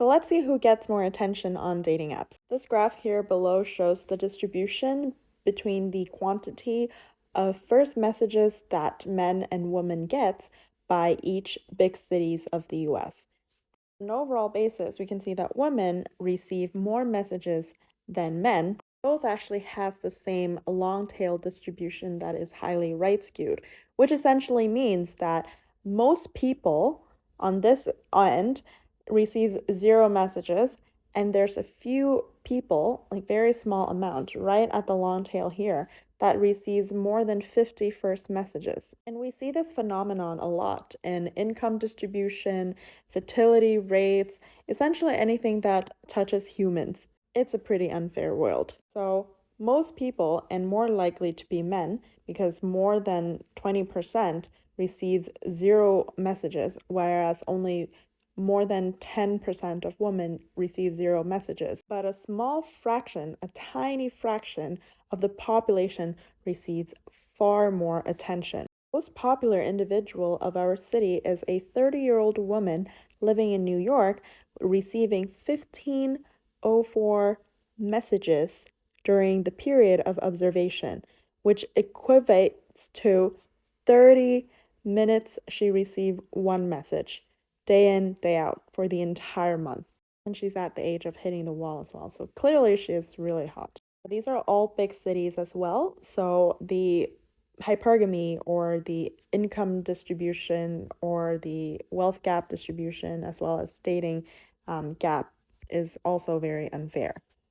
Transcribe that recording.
So let's see who gets more attention on dating apps. This graph here below shows the distribution between the quantity of first messages that men and women get by each big cities of the US. On an overall basis, we can see that women receive more messages than men. Both actually has the same long tail distribution that is highly right skewed, which essentially means that most people on this end receives zero messages, and there's a few people, like very small amount, right at the long tail here, that receives more than 50 first messages. And we see this phenomenon a lot in income distribution, fertility rates, essentially anything that touches humans. It's a pretty unfair world. So, most people, and more likely to be men, because more than 20% receives zero messages, whereas only more than 10% of women receive zero messages. But a small fraction, a tiny fraction of the population receives far more attention. The most popular individual of our city is a 30-year-old woman living in New York, receiving 1504 messages during the period of observation, which equates to 30 minutes she received one message, day in, day out, for the entire month. And she's at the age of hitting the wall as well. So clearly she is really hot. These are all big cities as well. So the hypergamy or the income distribution or the wealth gap distribution, as well as dating gap, is also very unfair.